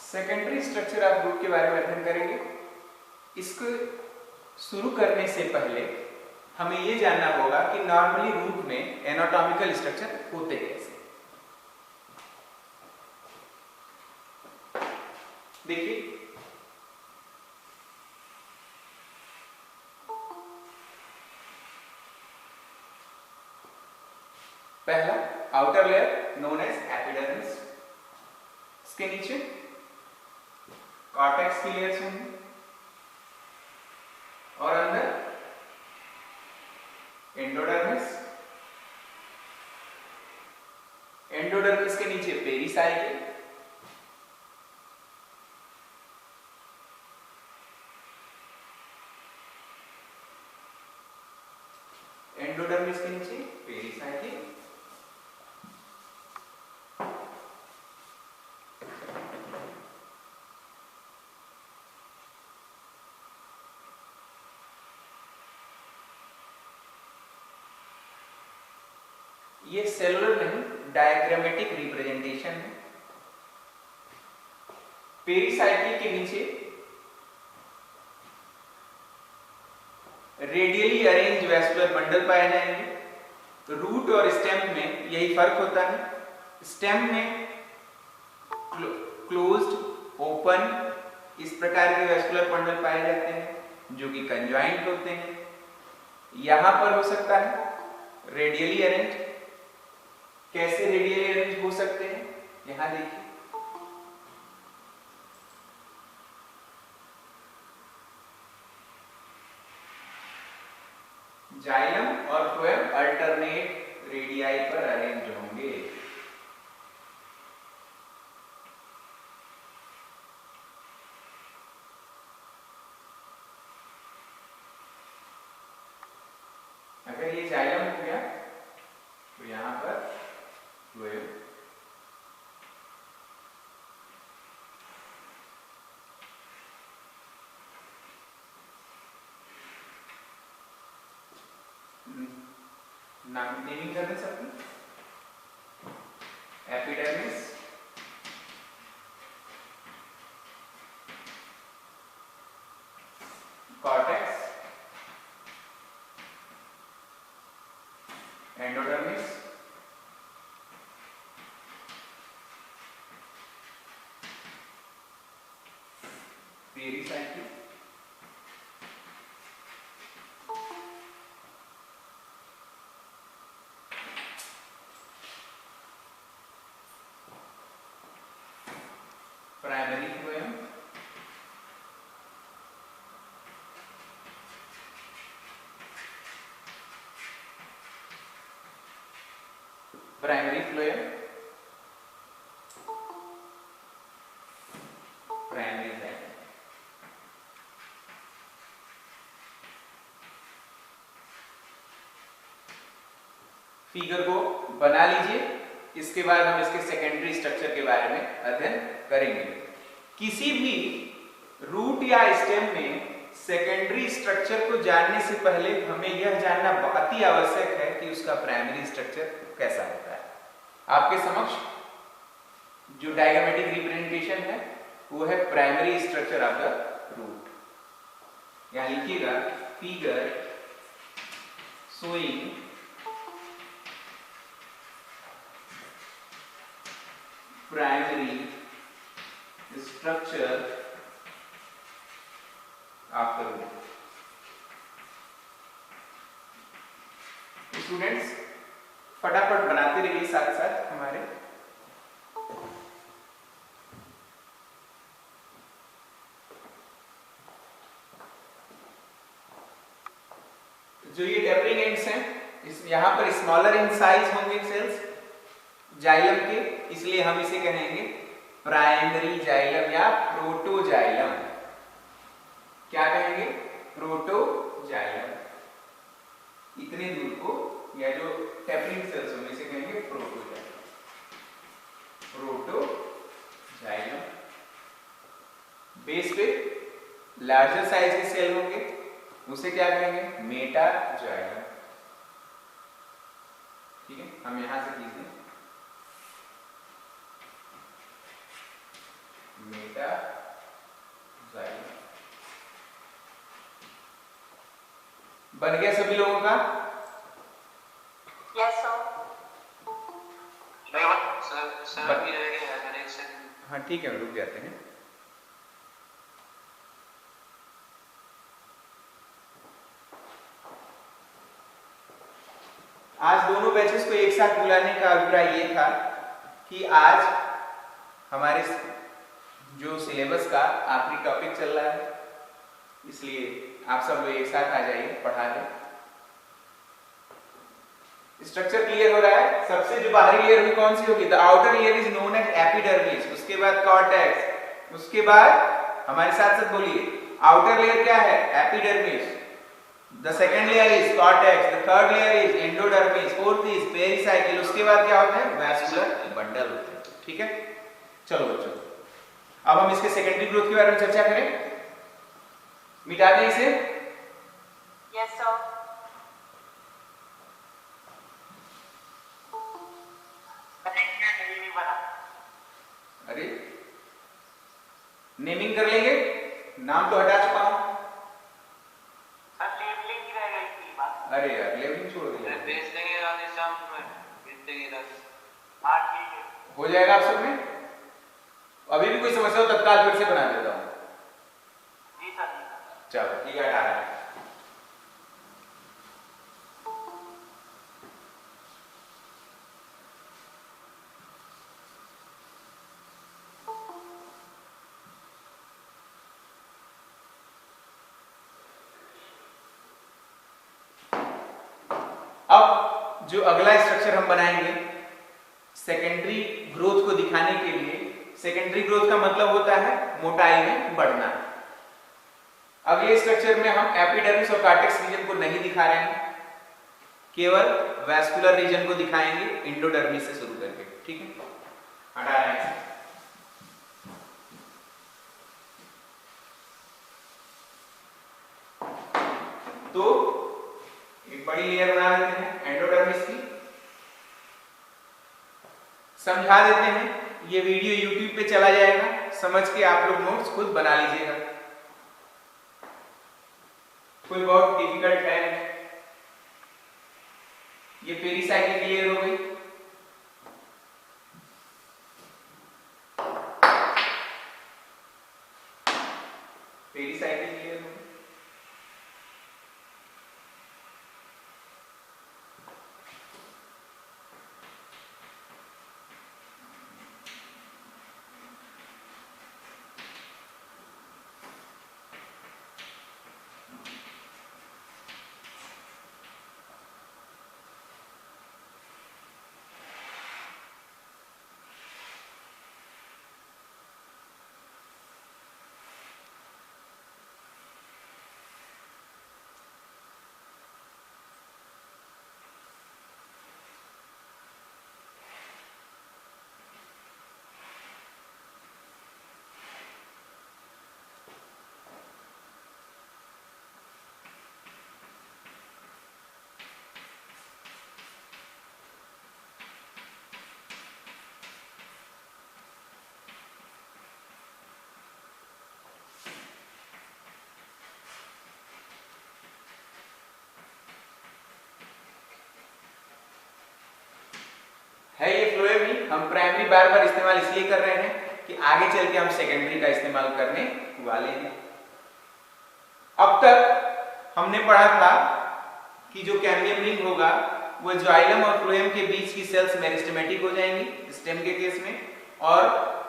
Secondary structure of root के बारे में अध्ययन करेंगे। इसको शुरू करने से पहले हमें यह जानना होगा कि नॉर्मली रूट में एनाटॉमिकल स्ट्रक्चर होते कैसे। देखिए, पहला outer layer known as epidermis, इसके नीचे कॉर्टेक्स की लेयर्स होंगी और अंदर एंडोडर्मिस, एंडोडर्मिस के नीचे पेरिसाइकिल, एंडोडर्मिस के नीचे पेरिसाइकिल, ये सेलुलर नहीं डायग्रामेटिक रिप्रेजेंटेशन है। पेरिसाइकिल के नीचे रेडियली अरेंज वैस्कुलर बंडल पाए जाएंगे। रूट और स्टेम में यही फर्क होता है। स्टेम में क्लोज्ड, ओपन इस प्रकार के वैस्कुलर बंडल पाए जाते हैं जो कि कंजॉइंट होते हैं। यहां पर हो सकता है रेडियली अरेंज। कैसे रेडियली अरेंज हो सकते हैं, यहां देखिए, जाइलम और फ्लोएम अल्टरनेट रेडियाई पर अरेंज होंगे। अगर ये जाइलम हो गया तो यहां पर फ्लोएम, नेमिंग कर दें सबकी, epidermis, cortex, endodermis, pericycle, primary phloem, primary phloem, primary xylem. Figure को बना लीजिए। इसके बाद हम इसके सेकेंडरी स्ट्रक्चर के बारे में अध्ययन करेंगे। किसी भी रूट या स्टेम में सेकेंडरी स्ट्रक्चर को जानने से पहले हमें यह जानना बहुत ही आवश्यक है कि उसका प्राइमरी स्ट्रक्चर कैसा होता है। आपके समक्ष जो डायग्रामेटिक रिप्रेजेंटेशन है वो है primary structure of the root. यहां लिखिएगा figure showing primary structure of the root. Students फटाफट बनाते रहिए साथ साथ हमारे। जो ये टेपरिंग एंड्स हैं, इस यहां पर स्मॉलर इन साइज होंगे सेल्स जाइलम के, इसलिए हम इसे कहेंगे प्राइमरी जाइलम या प्रोटोजाइलम। क्या कहेंगे? प्रोटोजाइलम। इतने दूर को या जो टेपरिंग सेल्स होंगे इसे कहेंगे प्रोटोजाइलम। प्रोटोजाइलम। बेस पे लार्जर साइज के सेल होंगे उसे क्या कहेंगे? मेटाजाइलम। ठीक है, हम यहां से खींच दें मेटाजाइलम। बन गया सभी लोगों का? Yes sir. हाँ ठीक है, रुक जाते हैं। आज दोनों बैचेस को एक साथ बुलाने का अभिप्राय ये था कि आज हमारे जो सिलेबस का आखिरी टॉपिक चल रहा है, इसलिए आप सब लोग एक साथ आ जाइए, पढ़ा दें। स्ट्रक्चर क्लियर हो रहा है? सबसे जो बाहरी लेयर भी कौन सी होगी? The outer layer is known as epidermis, उसके बाद कॉर्टेक्स, उसके बाद हमारे साथ साथ बोलिए, आउटर लेयर क्या है? Epidermis, the second layer is cortex, the third layer is endodermis, fourth is pericycle, उसके बाद क्या होता है? वैस्कुलर बंडल होता है। ठीक है, चलो बच्चों, अब हम इसके सेकेंडरी ग्रोथ के बारे में चर्चा करें। मिटा दें इसे? Yes sir. अरे नेमिंग कर लेंगे, नाम तो हटा चुका हूं। लेबलिंग की रह गई थी बात। अरे यार लेबलिंग छोड़ दिया। भेज देंगे राधे श्याम में, भेज देंगे राधे। हाँ ठीक है, हो जाएगा आप सब में। अभी भी कोई समस्या हो तत्काल फिर से बना देता हूं। जी सर। चलो ठीक है, हटा रहा है। अब जो अगला स्ट्रक्चर हम बनाएंगे सेकेंडरी ग्रोथ को दिखाने के लिए, सेकेंडरी ग्रोथ का मतलब होता है मोटाई में बढ़ना। अगले स्ट्रक्चर में हम एपिडर्मिस और कॉर्टेक्स रीजन को नहीं दिखा रहे हैं, केवल वैस्कुलर रीजन को दिखाएंगे एंडोडर्मिस से शुरू करके। ठीक है, हटा रहे हैं। तो एक बड़ी लेयर बना देते हैं एंडोडर्मिस की, समझा देते हैं। ये वीडियो YouTube पे चला जाएगा, समझ के आप लोग नोट्स खुद बना लीजिएगा, कोई बहुत डिफिकल्ट है नहीं। ये पेरिसाइकिल क्लियर हो गई। पेरिसाइकिल क्लियर हो गई। है ये फ्लोएम ही, हम प्राइमरी बार बार इस्तेमाल इसलिए कर रहे हैं कि आगे चल के हम सेकेंडरी का इस्तेमाल करने वाले हैं। अब तक हमने पढ़ा था कि जो कैम्बियम रिंग होगा वो जाइलम और फ्लोएम के बीच की सेल्स मेरिस्टेमेटिक हो जाएंगी स्टेम के केस में, और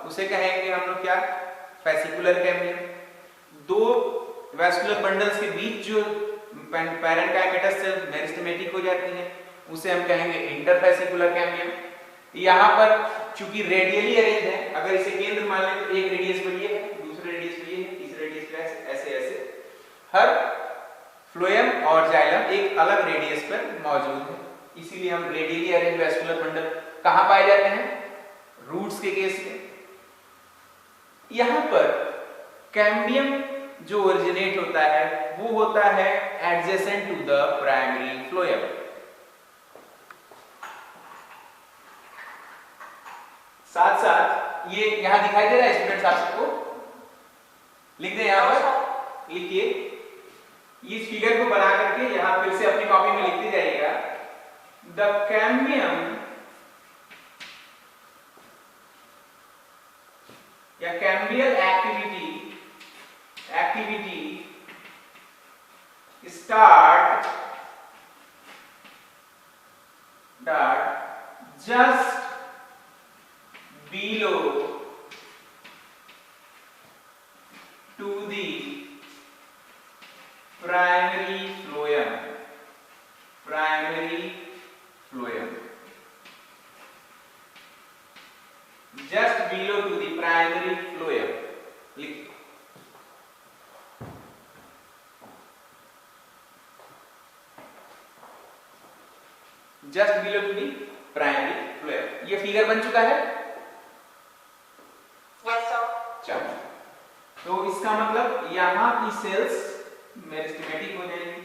उसे कहेंगे हम लोग क्या? Fascicular cambium. दो वैस्कुलर बंडल्स के बीच जो पैरेन्काइमेटस सेल मेरिस्टेमेटिक हो जाती हैं उसे हम कहेंगे इंटरफेसिकुलर कैम्बियम। यहाँ पर चूंकि रेडियली अरेंज है, अगर इसे केंद्र मान लें तो एक रेडियस पर ये है, दूसरे रेडियस पर ये है, तीसरे रेडियस पर ऐसे ऐसे हर फ्लोएम और जाइलम एक अलग रेडियस पर मौजूद है, इसीलिए हम रेडियली अरेंज वैस्कुलर बंडल कहाँ पाए जाते हैं? रूट्स के केस में। यहाँ पर कैम्बियम जो ओरिजिनेट होता है वो होता है adjacent to the primary phloem. साथ साथ ये यहाँ दिखाई दे रहा है स्टूडेंट्स आप सबको? लिख दें यहाँ पर, लिखिए। इस फिगर को बना करके यहाँ फिर से अपनी कॉपी में लिखते जाइएगा। द कैम्बियम या cambial activity start just below to the primary phloem, just below to the primary phloem। लिखिए just below to the primary phloem. ये फिगर बन चुका है? Yes sir. चलो, तो इसका मतलब यहां की सेल्स मेरिस्टेमेटिक हो जाएंगी,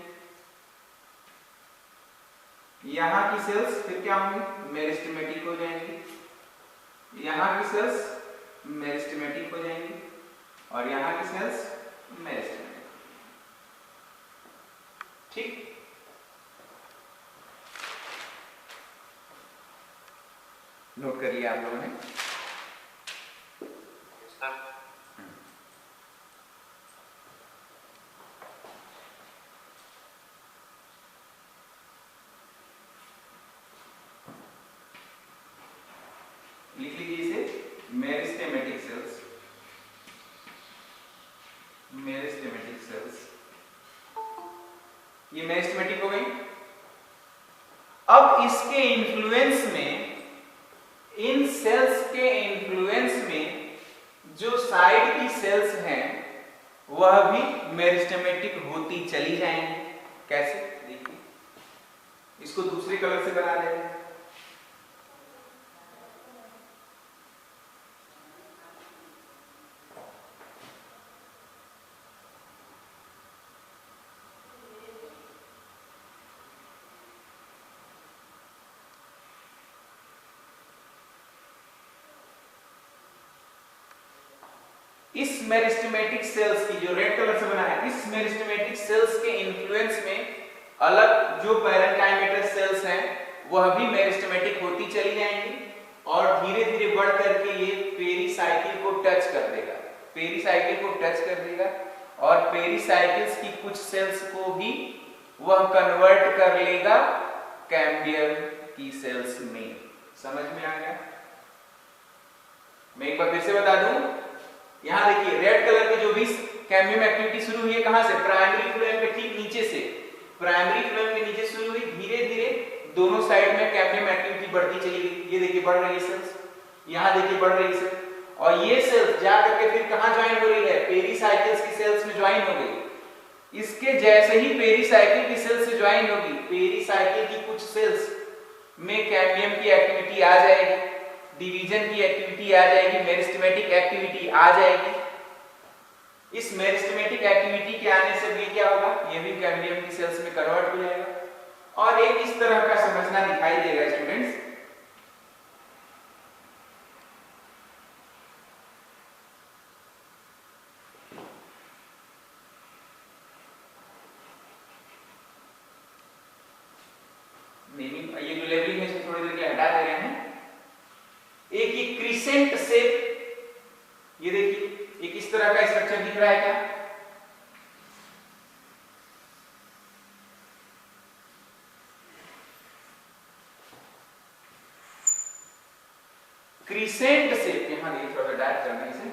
यहां की सेल्स फिर क्या होंगी? मेरिस्टेमेटिक हो जाएंगी, यहां की सेल्स मेरिस्टेमेटिक हो जाएंगी और यहां की सेल्स मेरिस्टेमेटिक। ठीक, नोट कर लिया आप लोगों ने? लिख लीजिए इसे, मेरिस्टेमेटिक सेल्स, ये मेरिस्टेमेटिक हो गई। अब इसके इन्फ्लुएंस में, इन सेल्स के इन्फ्लुएंस में जो साइड की सेल्स हैं वह भी मेरिस्टेमेटिक होती चली जाएंगी। कैसे? देखिए, इसको दूसरे कलर से बना लेते हैं। इस मेरिस्टेमेटिक सेल्स की, जो रेड कलर से बना है, इस मेरिस्टेमेटिक सेल्स के इन्फ्लुएंस में अलग जो पैरेंकाइमेटस सेल्स हैं वह भी मेरिस्टेमेटिक होती चली जाएंगी और धीरे धीरे बढ़ करके ये पेरीसाइकिल को टच कर देगा, और पेरीसाइकिल्स की कुछ सेल्स को भी वह कन्वर्ट कर लेगा कैम्बियम की सेल्स में। समझ में आ गया? मैं एक बार फिर से बता दूं, यहां देखिए रेड कलर की जो भी कैम्बियम एक्टिविटी शुरू हुई है कहां से? प्राइमरी फ्लोएम के ठीक नीचे से, प्राइमरी फ्लोएम के नीचे शुरू हुई, धीरे धीरे दोनों साइड में कैम्बियम एक्टिविटी बढ़ती चली गई। ये देखिए बढ़ रही है सेल्स, यहां देखिए बढ़ रही है सेल्स, और ये सेल्स जा करके फिर कहां ज्वाइन हो रही है? पेरीसाइकिल्स की सेल्स में ज्वाइन हो गई। इसके जैसे ही पेरीसाइकिल की सेल्स से ज्वाइन होगी, पेरीसाइकिल की कुछ सेल्स में कैम्बियम की एक्टिविटी आ जाएगी, डिवीजन की एक्टिविटी आ जाएगी, मेरिस्टेमेटिक एक्टिविटी आ जाएगी। इस मेरिस्टेमेटिक एक्टिविटी के आने से भी क्या होगा? ये भी कैम्बियम की सेल्स में कन्वर्ट हो जाएगा और एक इस तरह का संरचना दिखाई देगा स्टूडेंट्स। ये जो लेबलिंग है इसको थोड़ी देर के लिए हटा दे रहे हैं। एक ये क्रिसेंट शेप, ये देखिए एक इस तरह का स्ट्रक्चर दिख रहा है क्या? क्रिसेंट शेप, यहां देखिए थोड़ा सा डार्क करना है इसे।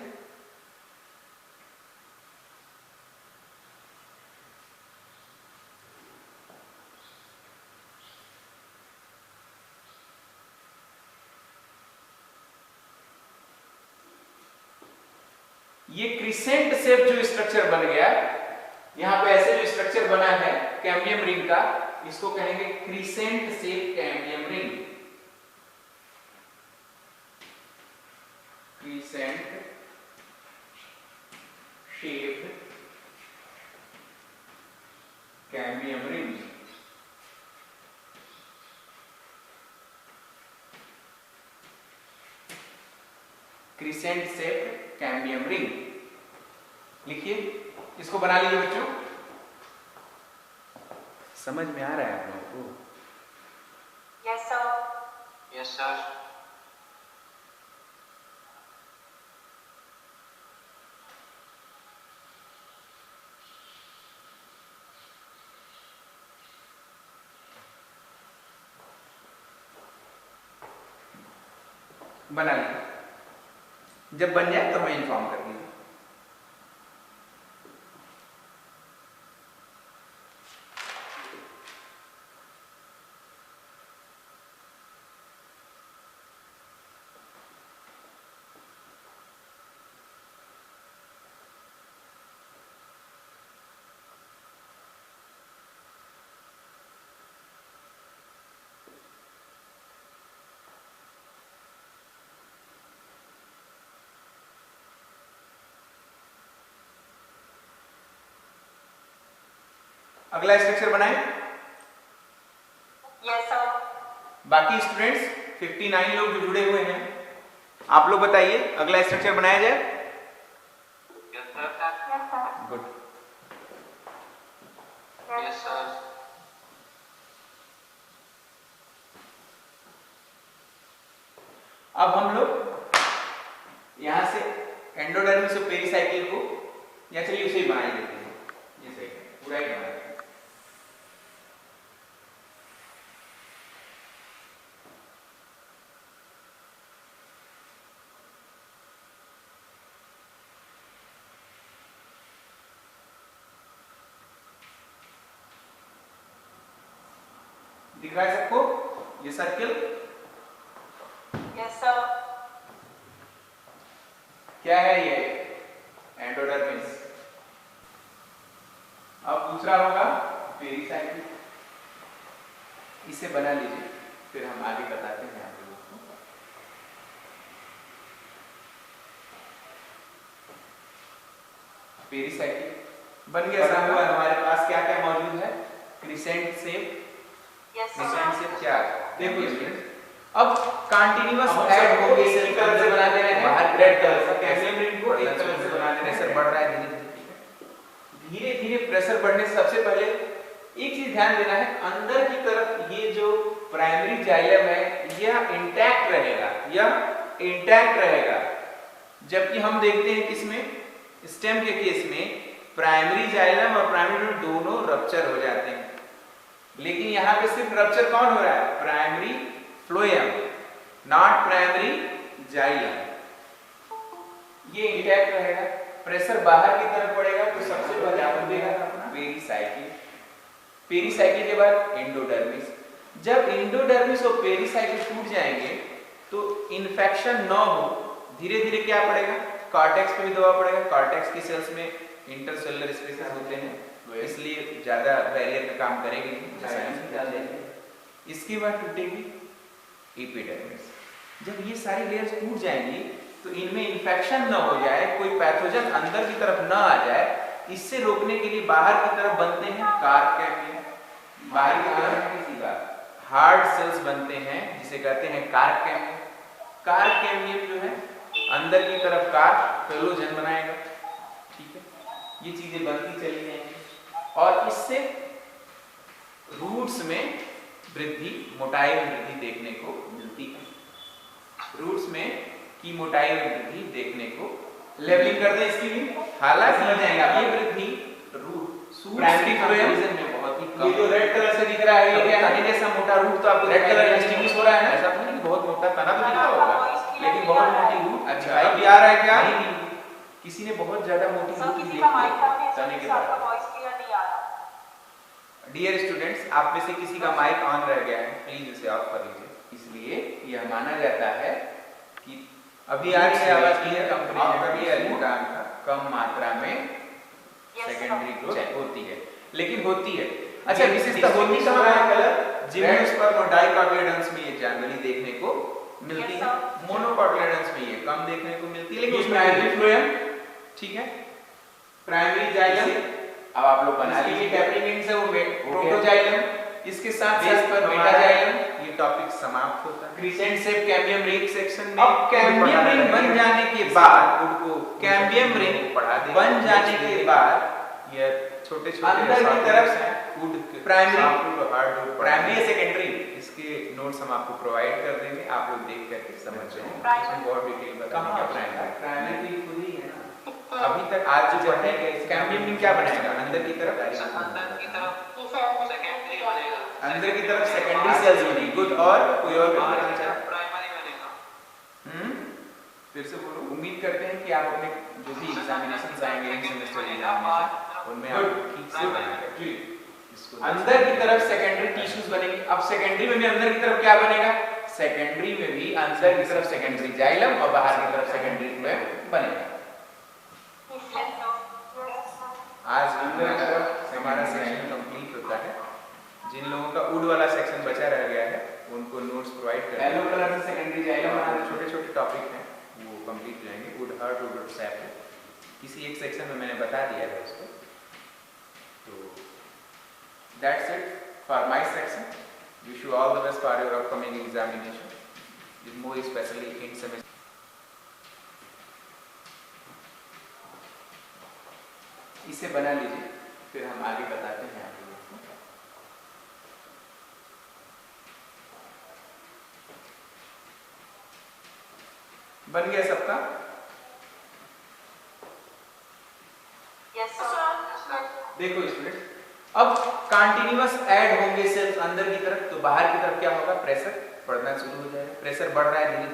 ये क्रिसेंट शेप जो स्ट्रक्चर बन गया, यहां पे ऐसे जो स्ट्रक्चर बना है कैम्बियम रिंग का, इसको कहेंगे crescent shape cambium ring. Crescent shape cambium ring. Crescent shaped cambium ring. लिखिए, इसको बना लीजिए बच्चों। समझ में आ रहा है आप लोगों को? Yes, sir. Yes sir. बना लीजिए, जब बन जाए तो मैं इन्फॉर्म कर दीजिए। अगला स्ट्रक्चर बनाएं। Yes, sir. बाकी स्टूडेंट्स 59 लोग जो जुड़े हुए हैं, आप लोग बताइए अगला स्ट्रक्चर बनाया जाए। Yes sir. Yes, sir. Good. Yes sir. अब हम लोग यहां से एंडोडर्मिस और पेरिसाइकिल को, या चलिए उसे ही बना ही देते हैं, जैसे पूरा ही बना देते हैं। दिख रहा है सबको ये सर्किल? Yes, sir. क्या है ये? एंडोडर्मिस। अब दूसरा होगा पेरिसाइकिल। इसे बना लीजिए, फिर हम आगे बताते हैं आप लोगों को। पेरिसाइकिल बन गया सब। हमारे पास क्या क्या मौजूद है? Crescent shape, Yes, sir. Crescent shape क्या? देखो स्टूडेंट्स, अब कंटीन्यूअस ऐड हो गई, एक कलर से बना दे रहे हैं, बाहर रेड कलर से कैल्शियम रिंग को एक कलर से बना दे रहे हैं। प्रेशर बढ़ रहा है धीरे धीरे प्रेशर बढ़ने से सबसे पहले एक चीज ध्यान देना है, अंदर की तरफ ये जो प्राइमरी जाइलम है यह इंटैक्ट रहेगा, यह इंटैक्ट रहेगा। जबकि हम देखते हैं किसमें, स्टेम के केस में प्राइमरी जाइलम और प्राइमरी दोनों रप्चर हो जाते हैं, लेकिन यहाँ पे सिर्फ रप्चर कौन हो रहा है? Primary phloem, not primary xylem. ये इंटैक्ट रहेगा। प्रेशर बाहर की तरफ पड़ेगा तो सबसे पहले आपको देगा अपना पेरिसाइकिल, पेरिसाइकिल के बाद एंडोडर्मिस। जब एंडोडर्मिस और पेरिसाइकिल टूट जाएंगे तो इन्फेक्शन न हो, धीरे धीरे क्या पड़ेगा? कॉर्टेक्स पे भी दबाव पड़ेगा। कॉर्टेक्स की सेल्स में इंटरसेलुलर स्पेसेस होते हैं, इसलिए ज्यादा बैरियर का काम करेगी नहीं। इसके बाद टूटेगी एपिडर्मिस। जब ये सारी लेयर्स टूट जाएंगी तो इनमें इन्फेक्शन न हो जाए, कोई पैथोजन अंदर की तरफ न आ जाए, इससे रोकने के लिए बाहर की तरफ बनते हैं कार्प कैम्बियम। बाहर की तरफ किसी का हार्ड सेल्स बनते हैं जिसे कहते हैं कार्प कैम्बियम। कार्प कैम्बियम जो है अंदर की तरफ कार्प फेलोजन बनाएगा, ठीक है। ये चीजें बनती चली जाएंगी और इससे रूट्स में वृद्धि, मोटाई में वृद्धि देखने को मिलती है। रूट्स में की मोटाई में वृद्धि देखने को, लेवलिंग करते हैं इसकी भी, हालांकि ये वृद्धि प्राइमरी फ्लोएम में बहुत ही कम। ये जो रेड कलर से दिख रहा है ये क्या है? जैसा मोटा रूट तो आपको रेड कलर डिस्टिंग्विश हो रहा है ना, ऐसा तो नहीं कि बहुत मोटा तना तो दिख रहा होगा, लेकिन बहुत मोटी रूट। अच्छा, अभी आ रहा है क्या? नहीं, किसी ने बहुत ज्यादा मोटी सर, रूट किसी देखी का माइक है तने के आपका बाद। वॉइस क्लियर नहीं आ रहा। डियर स्टूडेंट्स, आप में से किसी का माइक ऑन रह गया है, प्लीज उसे ऑफ कर लीजिए। इसलिए यह माना जाता है कि अभी आ रही है आवाज क्लियर, कंपनी का कम मात्रा में सेकेंडरी ग्रोथ होती है, लेकिन होती है। अच्छा, विशेषता होती कहां है? कलर जिम्नोस्पर्म और डाइकोटिलेडन्स में ये जनरली देखने को मिलती है, मोनोकोटिलेडन्स में ये कम देखने को मिलती है, लेकिन प्राइमरी फ्लोएम, ठीक है, प्राइमरी जाइलम। अब आप लोग बना लीजिए टैपिंग से वो प्रोटोजाइलम, इसके साथ साथ मेटाजाइलम, ये टॉपिक समाप्त होता है। Crescent shape cambium ring section में अब कैम्बियम रिंग बन जाने के बाद उनको कैम्बियम रिंग पढ़ा देंगे। बन जाने के बाद ये छोटे छोटे अंदर की तरफ प्राइमरी हार्ड प्राइमरी सेकेंडरी इसके नोट्स हम आपको प्रोवाइड कर देंगे, आप लोग देख करके समझ जाएंगे। Primary। इसमें बहुत डिटेल बताएंगे क्या प्राइमरी। प्राइमरी खुद ही है ना। अभी तक आज जो पढ़े गए कैम्बियम रिंग क्या बनाएगा अंदर की तरफ? अंदर की तरफ सेकेंडरी बनेगा, अंदर की तरफ सेकेंडरी सेल्स बनेगी। गुड, और कोई और बाहर बताना की चाहे? तरफ प्राइमरी बनेगा। फिर से बोलो। उम्मीद करते हैं कि आप अपने जो भी एग्जामिनेशन आएंगे इन सेमेस्टर बनेगा, बाहर एग्जामिनेशन की तरफ उनमें आप Good। ठीक से बनाएंगे। जी। इसको अंदर की तरफ सेकेंडरी टिश्यूज बनेगी। अब सेकेंडरी में भी अंदर की तरफ क्या बनेगा? सेकेंडरी में भी अंदर की तरफ सेकेंडरी जाइलम और बाहर की तरफ सेकेंडरी फ्लोएम बनेगा। आज अंदर की तरफ हमारा सेक्शन कंप्लीट होता है। जिन लोगों का वुड वाला सेक्शन बचा रह गया है उनको नोट्स प्रोवाइड कर येलो कलर से सेकेंडरी जाइलम बना दो। छोटे छोटे टॉपिक हैं वो कंप्लीट हो जाएंगे। वुड हार्ट वुड सैप किसी एक सेक्शन में मैंने बता दिया है उसको। तो That's it for my section. wish you all the best for your upcoming examination, more especially in semester. इसे बना लीजिए, फिर हम आगे बताते हैं आप लोगों को। बन गया सबका? Yes, sir. देखो स्टूडेंट, अब कंटिन्यूअस ऐड होंगे सेल्स अंदर की तरफ, तो बाहर की तरफ क्या होगा? प्रेशर बढ़ना शुरू हो जाएगा। प्रेशर बढ़ रहा है धीरे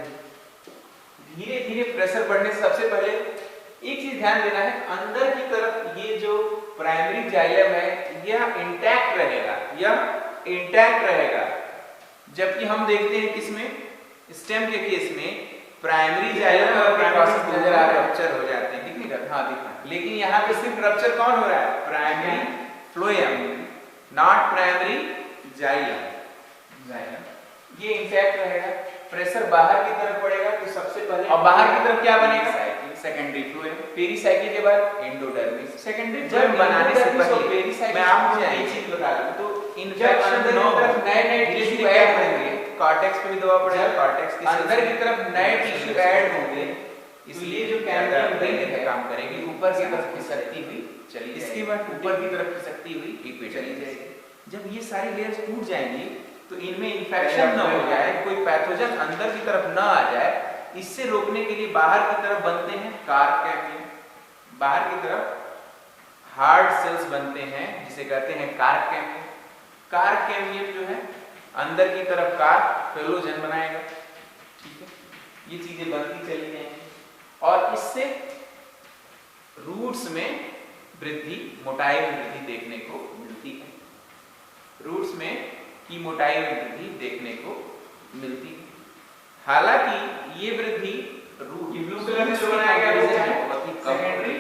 धीरे धीरे धीरे। प्रेशर बढ़ने से सबसे पहले एक चीज ध्यान देना है, अंदर की तरफ ये जो प्राइमरी जाइलम है यह इंटैक्ट रहेगा, यह इंटैक्ट रहेगा। जबकि हम देखते हैं किसमें, स्टेम के केस में प्राइमरी जाइलम और प्रोसेस नजर आ रहा है, रप्चर हो जाते हैं, दिख नहीं रहा? हाँ दिख रहा है। लेकिन यहाँ पे सिर्फ रप्चर कौन हो रहा है? Primary phloem, not primary xylem. ये इंटैक्ट रहेगा। प्रेशर बाहर की तरफ पड़ेगा तो सबसे पहले, और बाहर की तरफ क्या बनेगा? Secondary phloem. पेरिसाइकिल के बाद एंडोडर्मिस। सेकेंडरी जब बनाने से पहले पेरिसाइकिल, मैं आपको एक चीज बता दूं, तो इन्फेक्शन अंदर न की हो, तरफ नए टिश्यू ऐड होंगे, कॉर्टेक्स पे भी दवा पड़ेगा। जब कॉर्टेक्स के अंदर की तरफ नए टिश्यू ऐड होंगे, इसलिए जो कैम्बियम रिंग है काम करेगी, ऊपर की तरफ खिसकती हुई चली जाएगी। इसके बाद ऊपर की तरफ खिसकती हुई चली जाएगी। जब ये सारी लेयर्स टूट जाएंगी तो इनमें इन्फेक्शन न हो जाए, कोई पैथोजन अंदर की तरफ न आ जाए, इससे रोकने के लिए बाहर की तरफ बनते हैं कार्प कैम्बियम। बाहर की तरफ हार्ड सेल्स बनते हैं जिसे कहते हैं कार्प कैम्बियम। कार्प कैम्बियम जो है अंदर की तरफ कार्प फेलोजन बनाएगा, ठीक है? ये चीजें बनती चली जाएंगी और इससे रूट्स में वृद्धि, मोटाई में वृद्धि देखने को मिलती है। रूट्स में की मोटाई में वृद्धि देखने को मिलती है। हालांकि ये वृद्धि ब्लू कलर में जो बनाया गया वो है बहुत ही सेकेंडरी।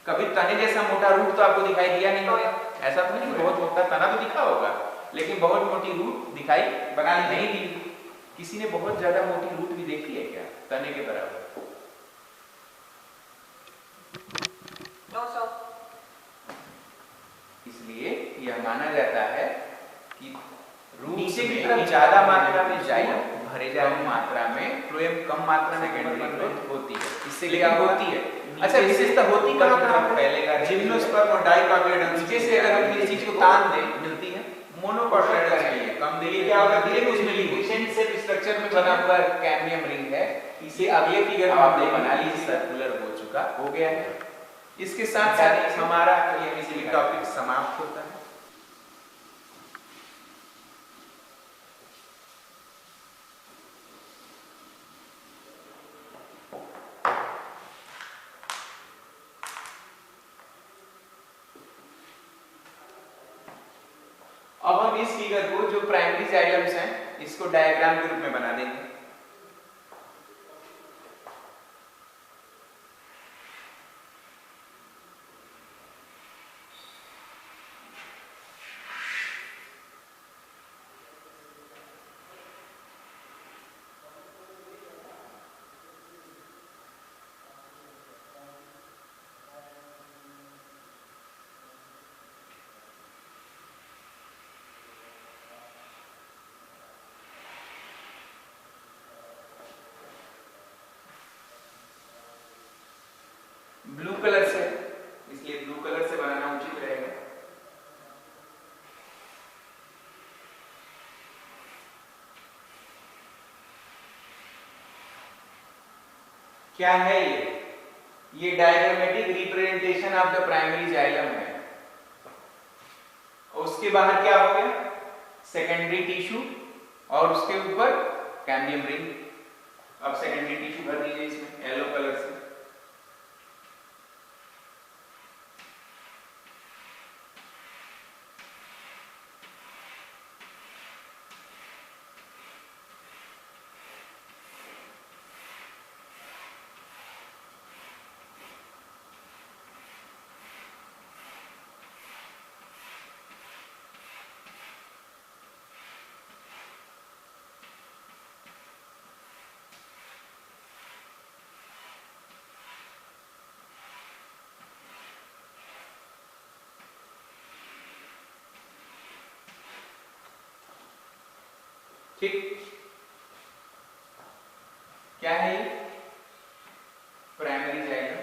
कभी तने जैसा मोटा रूट तो आपको दिखाई दिया नहीं होगा, ऐसा तो नहीं बहुत मोटा तना तो दिखा होगा, लेकिन बहुत मोटी रूट दिखाई बना नहीं दी। किसी ने बहुत ज्यादा मोटी रूट भी देखी है क्या तने के बराबर? No, sir. इसलिए यह माना जाता है कि नीचे की तरफ ज्यादा मात्रा में जाइलम भरे जाए, कम मात्रा में फ्लोएम, कम मात्रा में सेकेंडरी ग्रोथ होती है। इससे क्या लेकिन होती है? अच्छा, अच्छा विशेषता होती कहाँ कहाँ पे? फैलेगा जिम्नोस्पर्म और डाइकोटिलेडोन। नीचे से अगर हम किसी चीज को तान दें मिलती है मोनोकोटिलेडोन के लिए। कम देरी क्या होगा? धीरे उसमें लिगेंड से स्ट्रक्चर में बना हुआ कैम्बियम रिंग है। इसे अगले फिगर में आप बना लीजिए, सर्कुलर हो चुका हो गया है। इसके साथ साथ हमारा ये टॉपिक समाप्त होता है। अब हम इस फिगर को, जो प्राइमरी जाइलम्स हैं, इसको डायग्राम के रूप में बना देंगे। क्या है ये diagrammatic representation of the primary xylem है। उसके बाहर क्या हो गया, सेकेंडरी टिश्यू, और उसके ऊपर कैम्बियम रिंग। अब सेकेंडरी टिश्यू भर दीजिए इसमें येलो कलर से। ठीक, क्या है ये, प्राइमरी जाइलम।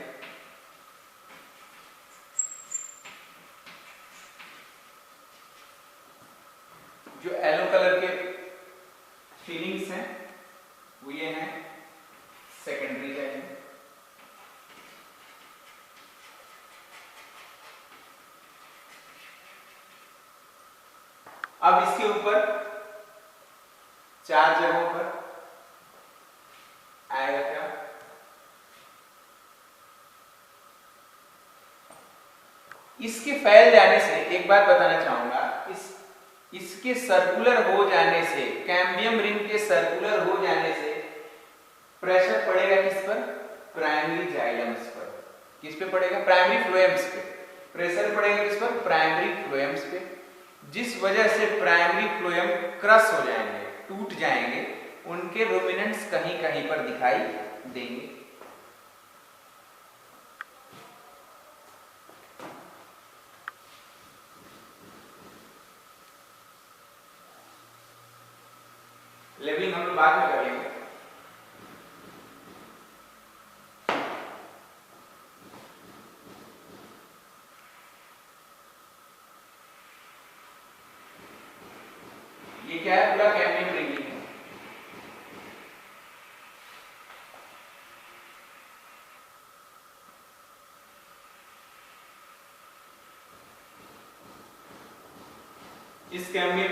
जो येलो कलर के फीलिंग्स हैं वो ये हैं सेकेंडरी जाइलम। अब इसके ऊपर 4 जगहों पर आएगा क्या, इसके फैल जाने से एक बात बताना चाहूंगा, इसके सर्कुलर हो जाने से, कैम्बियम रिंग के सर्कुलर हो जाने से प्रेशर पड़ेगा किस पर, प्राइमरी जाइलम्स पर। किस पे पड़ेगा, प्राइमरी फ्लोएम्स पे। प्रेशर पड़ेगा किस पर, प्राइमरी फ्लोएम्स पे, जिस वजह से प्राइमरी फ्लोएम क्रश हो जाएंगे, टूट जाएंगे, उनके रूमिनेंट्स कहीं कहीं पर दिखाई देंगे। लेवलिंग हम लोग बाद में कर लेंगे। ये क्या है, पूरा कैम्बियम रिंग है। इस कैम्बियम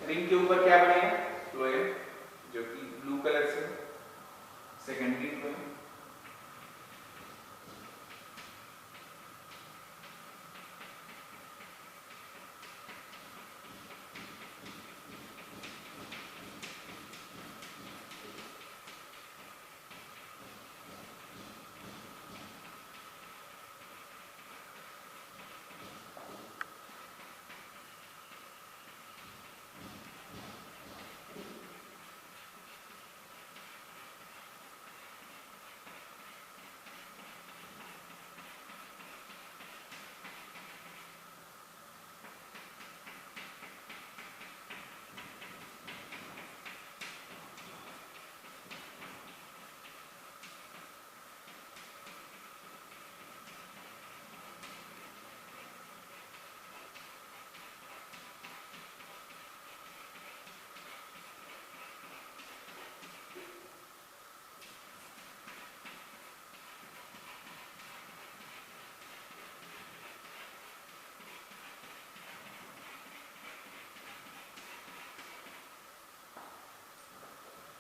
रिंग के ऊपर क्या बनेगा, फ्लोएम, जो कि ब्लू कलर से सेकेंडरी फ्लोएम।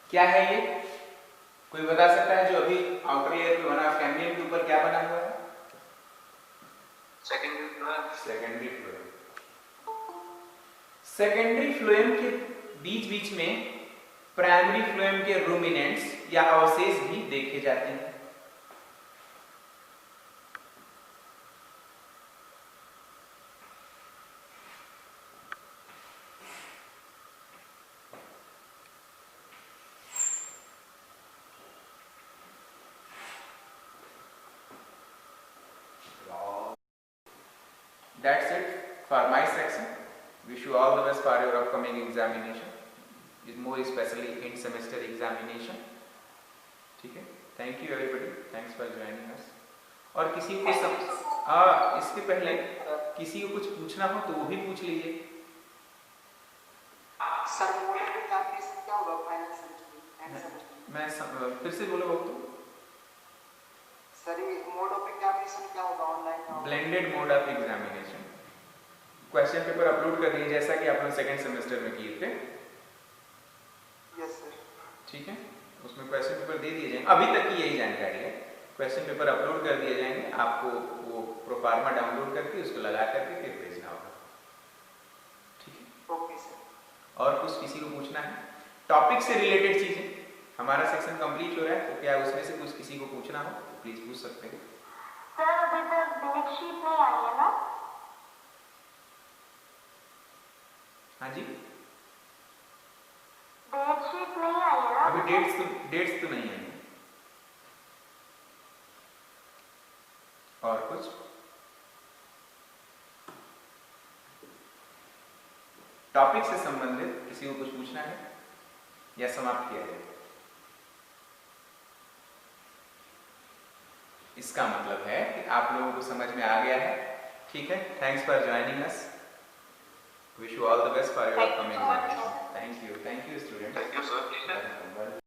क्या है ये, कोई बता सकता है, जो अभी आउटर लेयर पे बना, कैम्बियम के ऊपर क्या बना हुआ है, secondary phloem. Secondary phloem. Secondary phloem के बीच बीच में प्राइमरी फ्लोएम के रूमिनेंट्स या अवशेष भी देखे जाते हैं। That's it for my section. Wish you all the best for your upcoming examination, more especially in semester examination. ठीक है, thank you everybody, thanks for joining us. और किसी को इसके पहले किसी को कुछ पूछना हो तो वो भी पूछ लीजिए। सर क्या होगा फाइनल सेमेस्टर? मैं फिर से बोलो तो सर ये मोड ऑफ एग्जामिनेशन क्या होगा, online? Blended mode of examination. Question paper upload कर दिए जैसा कि आप लोग सेकंड सेमेस्टर में किए थे। Yes sir. ठीक है, उसमें क्वेश्चन पेपर दे दिए जाएंगे, अभी तक की यही जानकारी है। क्वेश्चन पेपर अपलोड कर दिए जाएंगे, आपको वो प्रोफार्मा डाउनलोड करके उसको लगा करके फिर भेजना होगा। ठीक है, ओके सर। और कुछ किसी को पूछना है? टॉपिक से रिलेटेड चीजें, हमारा सेक्शन कंप्लीट हो रहा है, तो क्या उसमें से कुछ किसी को पूछना हो तो प्लीज पूछ सकते हैं। सर अभी तक डेट शीट नहीं आई है ना? हाँ जी, डेट शीट नहीं आई है ना? अभी डेट्स तो नहीं आई। और कुछ? टॉपिक से संबंधित किसी को कुछ पूछना है या समाप्त किया जाए? इसका मतलब है कि आप लोगों को समझ में आ गया है। ठीक है, thanks for joining us. Wish you all the best for your Thank you upcoming so much, examination. Thank you student. Thank you sir.